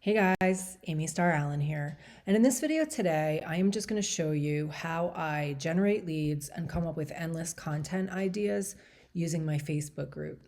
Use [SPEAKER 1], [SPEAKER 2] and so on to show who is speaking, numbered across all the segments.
[SPEAKER 1] Hey guys, Amy Starr Allen here. And in this video today, I am just going to show you how I generate leads and come up with endless content ideas using my Facebook group.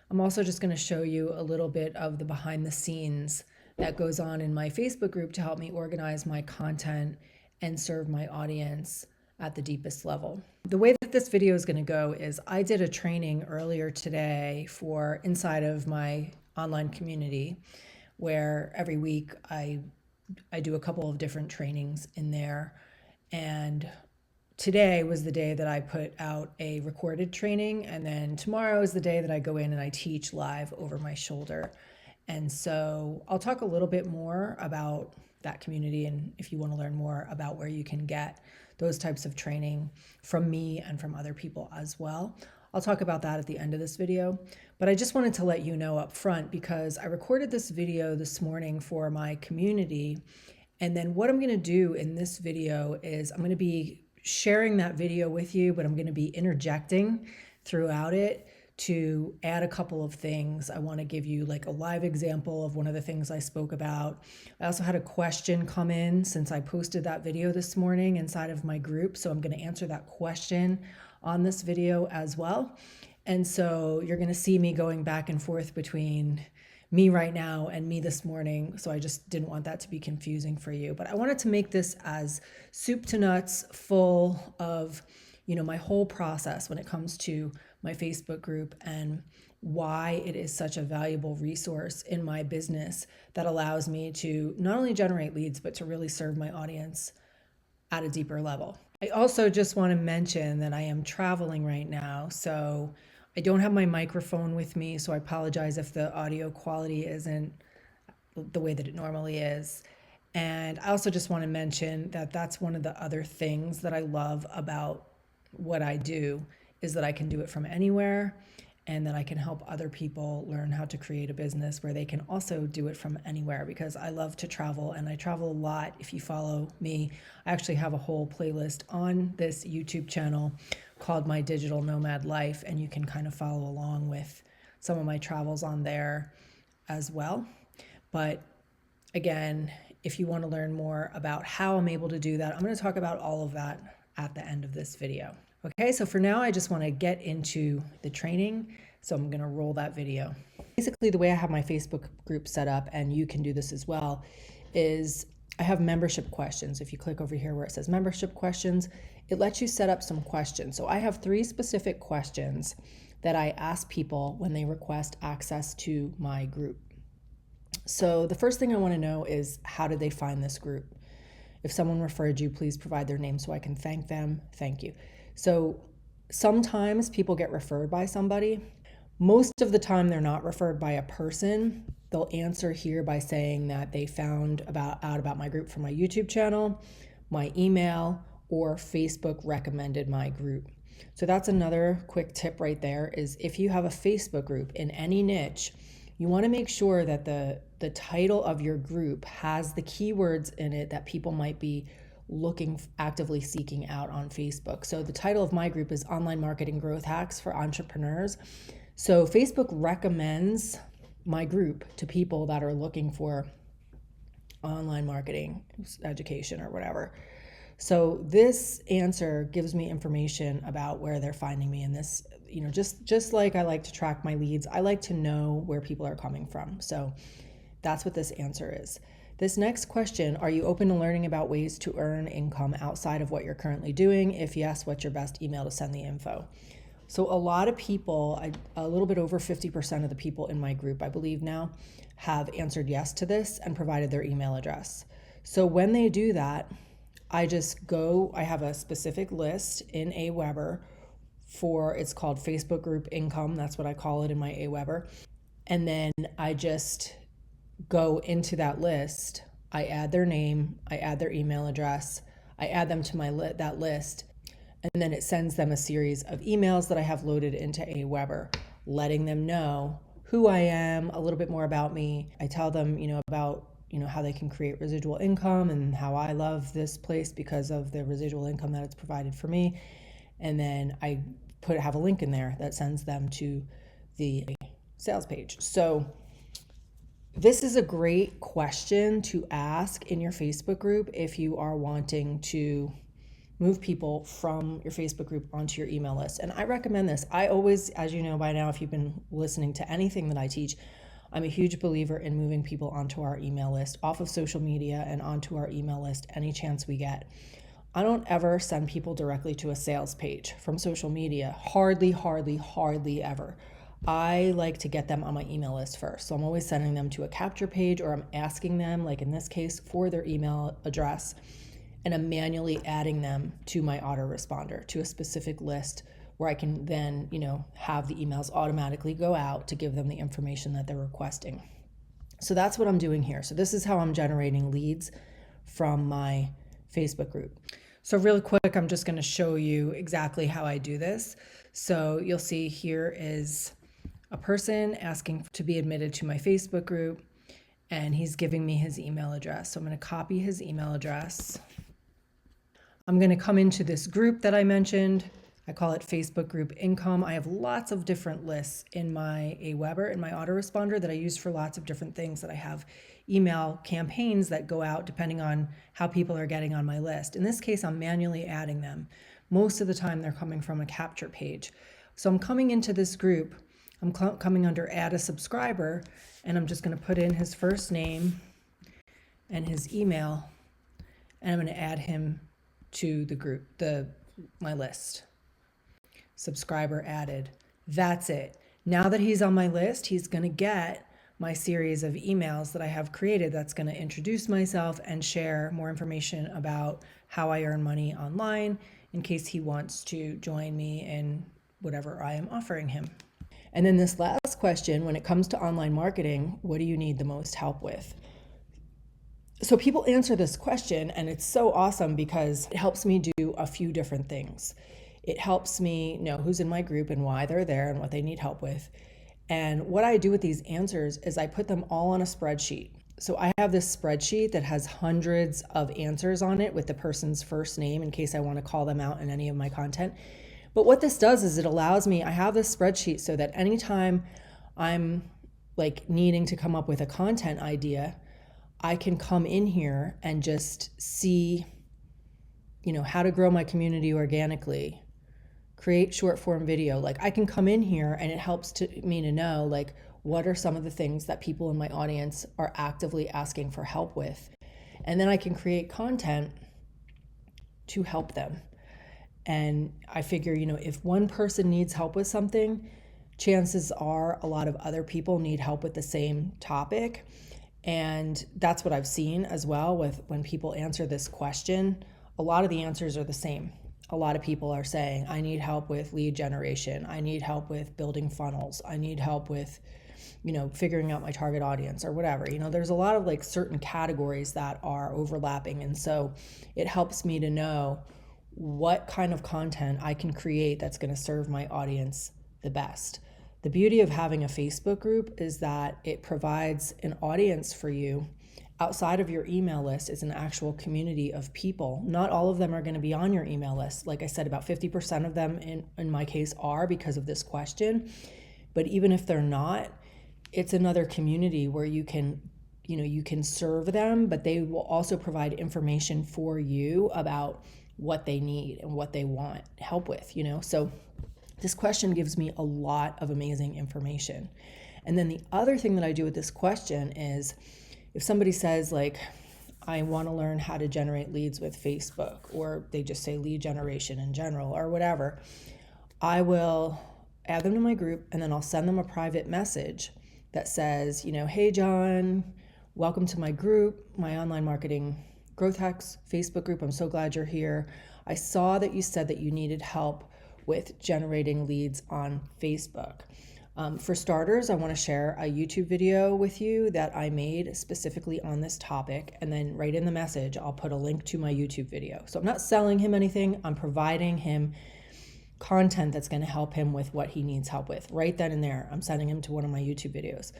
[SPEAKER 1] I'm also just going to show you a little bit of the behind the scenes that goes on in my Facebook group to help me organize my content and serve my audience at the deepest level. The way that this video is going to go is I did a training earlier today for inside of my online community where every week I do a couple of different trainings in there. And today was the day that I put out a recorded training, and then tomorrow is the day that I go in and I teach live over my shoulder. And so I'll talk a little bit more about that community, and if you want to learn more about where you can get those types of training from me and from other people as well. I'll talk about that at the end of this video, but I just wanted to let you know up front because I recorded this video this morning for my community. And then what I'm going to do in this video is I'm going to be sharing that video with you, but I'm going to be interjecting throughout it to add a couple of things. I want to give you like a live example of one of the things I spoke about. I also had a question come in since I posted that video this morning inside of my group. So I'm going to answer that question on this video as well. And so you're going to see me going back and forth between me right now and me this morning. So I just didn't want that to be confusing for you. But I wanted to make this as soup to nuts, full of, my whole process when it comes to my Facebook group and why it is such a valuable resource in my business that allows me to not only generate leads, but to really serve my audience at a deeper level. I also just want to mention that I am traveling right now, so I don't have my microphone with me, so I apologize if the audio quality isn't the way that it normally is. And I also just want to mention that that's one of the other things that I love about what I do is that I can do it from anywhere and that I can help other people learn how to create a business where they can also do it from anywhere, because I love to travel and I travel a lot. If you follow me, I actually have a whole playlist on this YouTube channel called My Digital Nomad Life, and you can kind of follow along with some of my travels on there as well. But again, if you want to learn more about how I'm able to do that, I'm going to talk about all of that at the end of this video. Okay, so for now, I just want to get into the training. So I'm going to roll that video. Basically, the way I have my Facebook group set up, and you can do this as well, is I have membership questions. If you click over here where it says membership questions, it lets you set up some questions. So I have 3 specific questions that I ask people when they request access to my group. So the first thing I want to know is, how did they find this group? If someone referred you, please provide their name so I can thank them. Thank you. So sometimes people get referred by somebody. Most of the time they're not referred by a person. They'll answer here by saying that they found out about my group from my YouTube channel, my email, or Facebook recommended my group. So that's another quick tip right there, is if you have a Facebook group in any niche, you want to make sure that the title of your group has the keywords in it that people might be actively seeking out on Facebook. So the title of my group is Online Marketing Growth Hacks for Entrepreneurs. So Facebook recommends my group to people that are looking for online marketing education or whatever. So this answer gives me information about where they're finding me in this, just like I like to track my leads, I like to know where people are coming from. So that's what this answer is. This next question, are you open to learning about ways to earn income outside of what you're currently doing? If yes, what's your best email to send the info? So a lot of people, a little bit over 50% of the people in my group, I believe now, have answered yes to this and provided their email address. So when they do that, I have a specific list in Aweber it's called Facebook Group Income. That's what I call it in my Aweber. And then I just go into that list. I add their name, I add their email address, I add them to that list, and then it sends them a series of emails that I have loaded into Aweber, letting them know who I am, a little bit more about me. I tell them, about how they can create residual income and how I love this place because of the residual income that it's provided for me. And then I have a link in there that sends them to the sales page. So This is a great question to ask in your Facebook group if you are wanting to move people from your Facebook group onto your email list. And I recommend this. I always, as you know by now, if you've been listening to anything that I teach, I'm a huge believer in moving people onto our email list, off of social media and onto our email list any chance we get. I don't ever send people directly to a sales page from social media. Hardly ever. I like to get them on my email list first. So I'm always sending them to a capture page, or I'm asking them, like in this case, for their email address, and I'm manually adding them to my autoresponder to a specific list where I can then, have the emails automatically go out to give them the information that they're requesting. So that's what I'm doing here. So this is how I'm generating leads from my Facebook group. So really quick, I'm just going to show you exactly how I do this. So you'll see here is a person asking to be admitted to my Facebook group, and he's giving me his email address. So I'm going to copy his email address. I'm going to come into this group that I mentioned. I call it Facebook Group Income. I have lots of different lists in my Aweber, in my autoresponder, that I use for lots of different things, that I have email campaigns that go out depending on how people are getting on my list. In this case, I'm manually adding them. Most of the time, they're coming from a capture page. So I'm coming into this group. I'm coming under Add a Subscriber, and I'm just going to put in his first name and his email, and I'm going to add him to the group, my list. Subscriber added. That's it. Now that he's on my list, he's going to get my series of emails that I have created that's going to introduce myself and share more information about how I earn money online, in case he wants to join me in whatever I am offering him. And then this last question, when it comes to online marketing, what do you need the most help with? So people answer this question, and it's so awesome because it helps me do a few different things. It helps me know who's in my group and why they're there and what they need help with. And what I do with these answers is I put them all on a spreadsheet. So I have this spreadsheet that has hundreds of answers on it with the person's first name in case I want to call them out in any of my content. But what this does is it allows me, I have this spreadsheet so that anytime I'm like needing to come up with a content idea, I can come in here and just see, how to grow my community organically, create short form video. Like I can come in here and it helps me to know, like, what are some of the things that people in my audience are actively asking for help with. And then I can create content to help them. And I figure, if one person needs help with something, chances are a lot of other people need help with the same topic. And that's what I've seen as well with when people answer this question. A lot of the answers are the same. A lot of people are saying, I need help with lead generation. I need help with building funnels. I need help with, figuring out my target audience or whatever. There's a lot of like certain categories that are overlapping. And so it helps me to know what kind of content I can create that's going to serve my audience the best. The beauty of having a Facebook group is that it provides an audience for you outside of your email list. Is an actual community of people. Not all of them are going to be on your email list. Like I said, about 50% of them in my case are, because of this question. But even if they're not, it's another community where you can serve them, but they will also provide information for you about what they need and what they want help with, So this question gives me a lot of amazing information. And then the other thing that I do with this question is, if somebody says, like, I want to learn how to generate leads with Facebook, or they just say lead generation in general or whatever, I will add them to my group, and then I'll send them a private message that says, hey, John, welcome to my group, my online marketing growth hacks Facebook group. I'm so glad you're here. I saw that you said that you needed help with generating leads on Facebook. For starters, I want to share a YouTube video with you that I made specifically on this topic. And then right in the message, I'll put a link to my YouTube video. So I'm not selling him anything. I'm providing him content that's going to help him with what he needs help with. Right then and there, I'm sending him to one of my YouTube videos.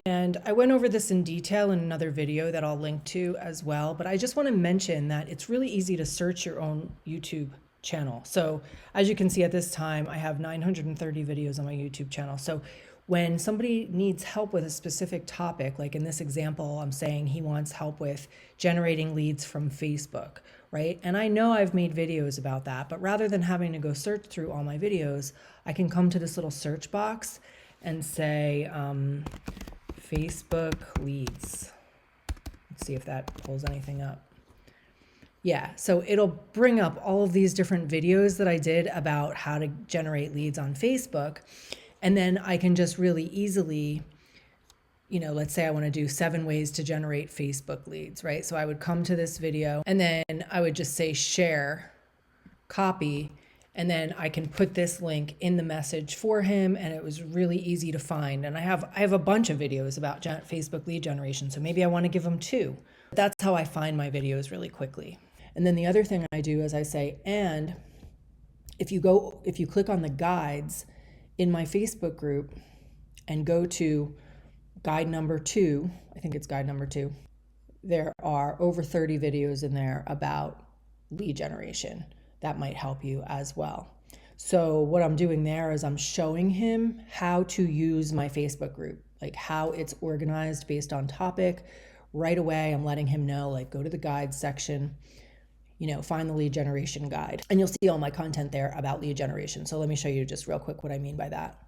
[SPEAKER 1] And I went over this in detail in another video that I'll link to as well. But I just want to mention that it's really easy to search your own YouTube channel. So as you can see at this time, I have 930 videos on my YouTube channel. So When somebody needs help with a specific topic, like in this example, I'm saying he wants help with generating leads from Facebook, right? And I know I've made videos about that, but rather than having to go search through all my videos, I can come to this little search box and say Facebook leads. Let's see if that pulls anything up. Yeah, so it'll bring up all of these different videos that I did about how to generate leads on Facebook. And then I can just really easily, let's say I want to do 7 ways to generate Facebook leads, right? So I would come to this video and then I would just say share, copy, and then I can put this link in the message for him, and it was really easy to find. And I have a bunch of videos about Facebook lead generation, so maybe I want to give him 2. That's how I find my videos really quickly. And then the other thing I do is I say, and if you click on the guides in my Facebook group and go to guide number 2, I think it's guide number 2, there are over 30 videos in there about lead generation that might help you as well. So what I'm doing there is I'm showing him how to use my Facebook group, like how it's organized based on topic. Right away, I'm letting him know, like, go to the guides section, find the lead generation guide, and you'll see all my content there about lead generation. So let me show you just real quick what I mean by that.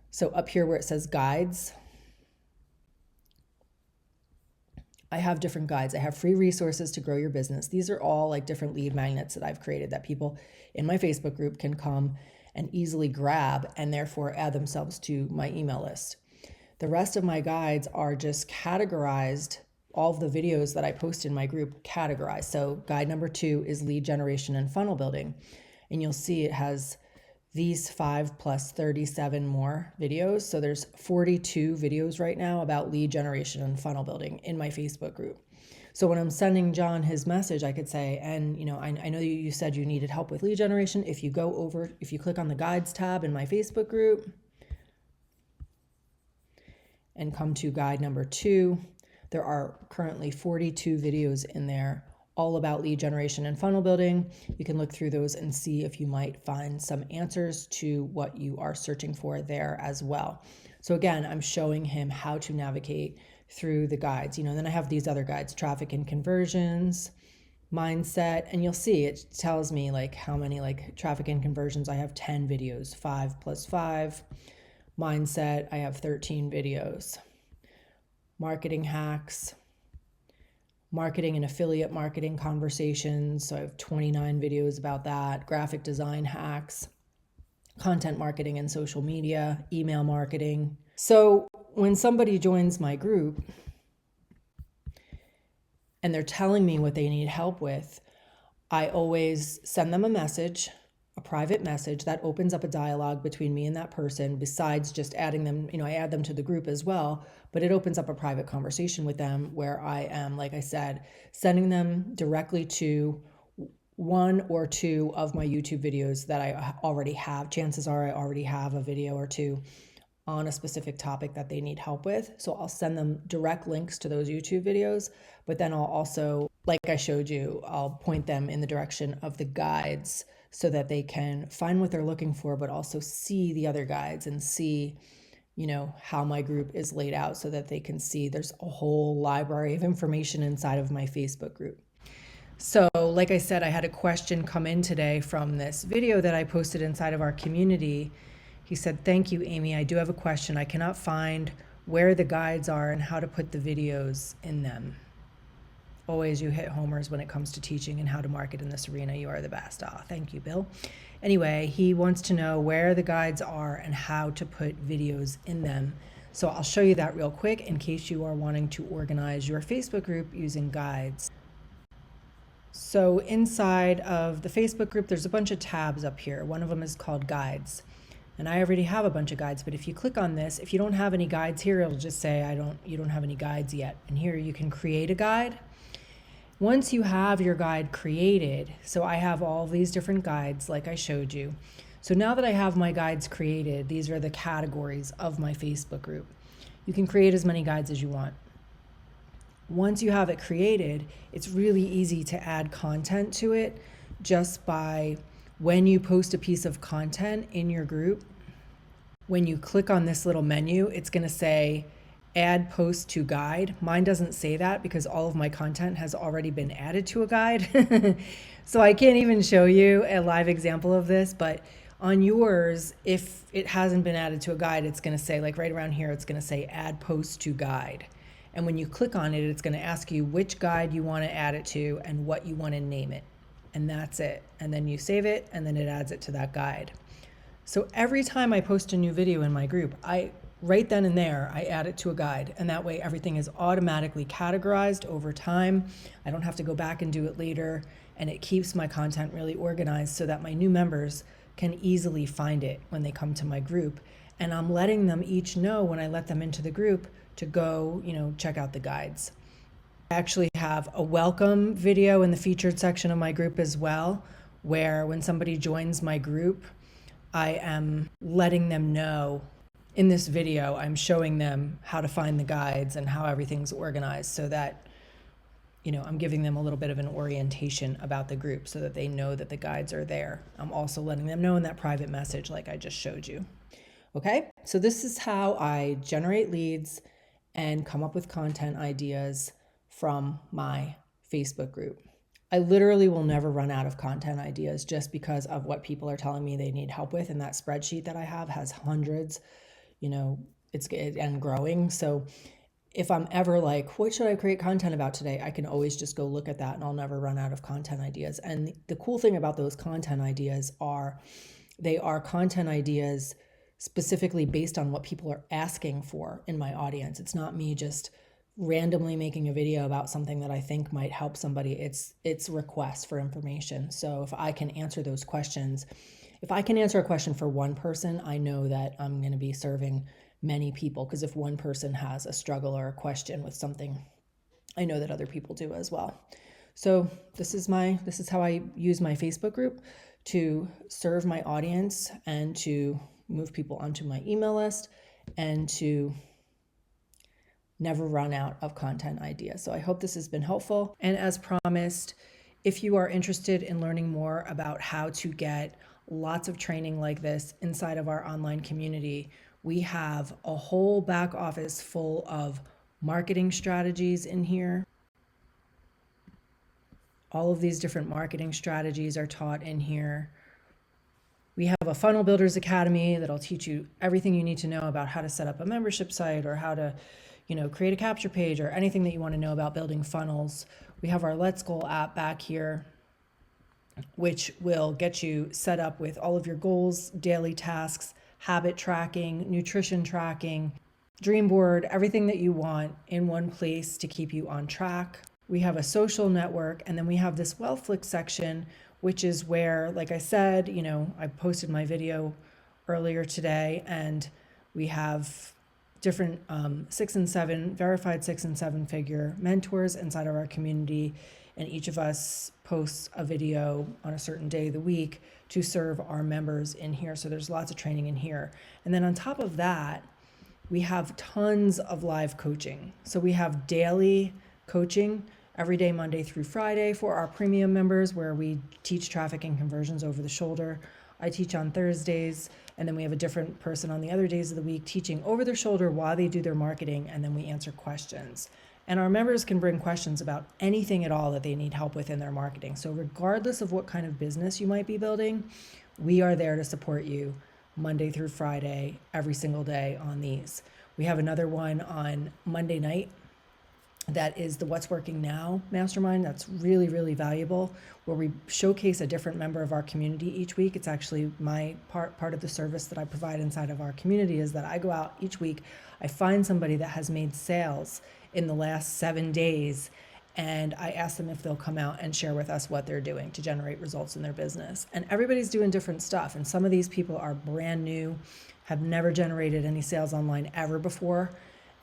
[SPEAKER 1] So up here where it says guides, I have different guides. I have free resources to grow your business. These are all like different lead magnets that I've created that people in my Facebook group can come and easily grab and therefore add themselves to my email list. The rest of my guides are just categorized, all of the videos that I post in my group categorized. So guide number 2 is lead generation and funnel building. And you'll see it has these 5 plus 37 more videos. So there's 42 videos right now about lead generation and funnel building in my Facebook group. So when I'm sending John his message, I could say, and I know you said you needed help with lead generation. If you click on the guides tab in my Facebook group and come to guide number 2, there are currently 42 videos in there all about lead generation and funnel building. You can look through those and see if you might find some answers to what you are searching for there as well. So again, I'm showing him how to navigate through the guides. Then I have these other guides, traffic and conversions, mindset, and you'll see it tells me like how many like traffic and conversions. I have 10 videos, 5 plus 5. Mindset, I have 13 videos. Marketing hacks, marketing and affiliate marketing conversations. So I have 29 videos about that. Graphic design hacks, content marketing and social media, email marketing. So when somebody joins my group and they're telling me what they need help with, I always send them a message, a private message that opens up a dialogue between me and that person, besides just adding them, I add them to the group as well, but it opens up a private conversation with them where I am, like I said, sending them directly to 1 or 2 of my YouTube videos that I already have. Chances are I already have a video or 2 on a specific topic that they need help with. So I'll send them direct links to those YouTube videos, but then I'll also, like I showed you, I'll point them in the direction of the guides so that they can find what they're looking for, but also see the other guides and see, how my group is laid out so that they can see there's a whole library of information inside of my Facebook group. So like I said, I had a question come in today from this video that I posted inside of our community. He said, "Thank you, Amy. I do have a question. I cannot find where the guides are and how to put the videos in them. Always you hit homers when it comes to teaching and how to market in this arena. You are the best." Thank you, Bill. Anyway, he wants to know where the guides are and how to put videos in them. So I'll show you that real quick in case you are wanting to organize your Facebook group using guides. So inside of the Facebook group, there's a bunch of tabs up here. One of them is called guides. And I already have a bunch of guides, but if you click on this, if you don't have any guides here, it'll just say you don't have any guides yet. And here you can create a guide. Once you have your guide created, so I have all these different guides like I showed you. So now that I have my guides created, these are the categories of my Facebook group. You can create as many guides as you want. Once you have it created, it's really easy to add content to it just by when you post a piece of content in your group, when you click on this little menu, it's going to say add post to guide. Mine doesn't say that because all of my content has already been added to a guide. So I can't even show you a live example of this, but on yours, if it hasn't been added to a guide, it's going to say, like right around here, it's going to say add post to guide. And when you click on it, it's going to ask you which guide you want to add it to and what you want to name it. And that's it. And then you save it, and then it adds it to that guide. So every time I post a new video in my group, right then and there, I add it to a guide. And that way everything is automatically categorized over time. I don't have to go back and do it later. And it keeps my content really organized so that my new members can easily find it when they come to my group. And I'm letting them each know when I let them into the group to go, check out the guides. I actually have a welcome video in the featured section of my group as well, where when somebody joins my group, I am letting them know in this video, I'm showing them how to find the guides and how everything's organized so that, I'm giving them a little bit of an orientation about the group so that they know that the guides are there. I'm also letting them know in that private message like I just showed you. Okay, so this is how I generate leads and come up with content ideas from my Facebook group. I literally will never run out of content ideas just because of what people are telling me they need help with. And that spreadsheet that I have has hundreds, and growing. So if I'm ever like, what should I create content about today? I can always just go look at that and I'll never run out of content ideas. And the cool thing about those content ideas are they are content ideas specifically based on what people are asking for in my audience. It's not me just randomly making a video about something that I think might help somebody. It's requests for information. So if I can answer those questions, if I can answer a question for one person, I know that I'm going to be serving many people, because if one person has a struggle or a question with something, I know that other people do as well. So this is how I use my Facebook group to serve my audience and to move people onto my email list and to never run out of content ideas. So I hope this has been helpful. And as promised, if you are interested in learning more about how to get lots of training like this inside of our online community, we have a whole back office full of marketing strategies in here. All of these different marketing strategies are taught in here. We have a Funnel Builders Academy that'll teach you everything you need to know about how to set up a membership site or how to, create a capture page or anything that you want to know about building funnels. We have our Let's Goal app back here, which will get you set up with all of your goals, daily tasks, habit tracking, nutrition tracking, dream board, everything that you want in one place to keep you on track. We have a social network, and then we have this Wellflix section, which is where, like I said, I posted my video earlier today, and we have different verified 6 and 7 figure mentors inside of our community, and each of us posts a video on a certain day of the week to serve our members in here. So there's lots of training in here. And then on top of that, we have tons of live coaching. So we have daily coaching every day, Monday through Friday, for our premium members, where we teach traffic and conversions over the shoulder. I teach on Thursdays, and then we have a different person on the other days of the week teaching over their shoulder while they do their marketing, and then we answer questions. And our members can bring questions about anything at all that they need help with in their marketing. So regardless of what kind of business you might be building, we are there to support you Monday through Friday, every single day on these. We have another one on Monday night that is the What's Working Now Mastermind. That's really, really valuable, where we showcase a different member of our community each week. It's actually my part of the service that I provide inside of our community, is that I go out each week, I find somebody that has made sales in the last 7 days, and I ask them if they'll come out and share with us what they're doing to generate results in their business. And everybody's doing different stuff, and some of these people are brand new, have never generated any sales online ever before,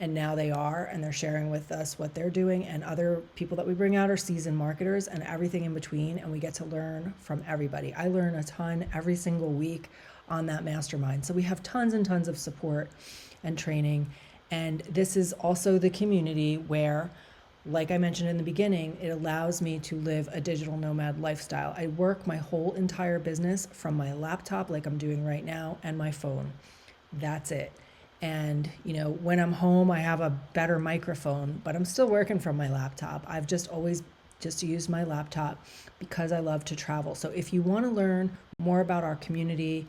[SPEAKER 1] and now they are, and they're sharing with us what they're doing. And other people that we bring out are seasoned marketers and everything in between, and we get to learn from everybody. I learn a ton every single week on that mastermind. So we have tons and tons of support and training. And this is also the community where, like I mentioned in the beginning, it allows me to live a digital nomad lifestyle. I work my whole entire business from my laptop, like I'm doing right now, and my phone. That's it. And, when I'm home, I have a better microphone, but I'm still working from my laptop. I've just always just used my laptop because I love to travel. So if you want to learn more about our community,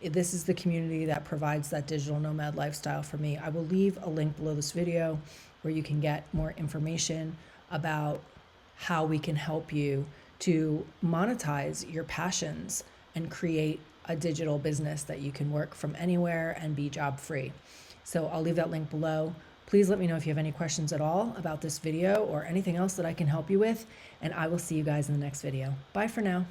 [SPEAKER 1] this is the community that provides that digital nomad lifestyle for me. I will leave a link below this video where you can get more information about how we can help you to monetize your passions and create a digital business that you can work from anywhere and be job free. So I'll leave that link below. Please let me know if you have any questions at all about this video or anything else that I can help you with, and I will see you guys in the next video. Bye for now.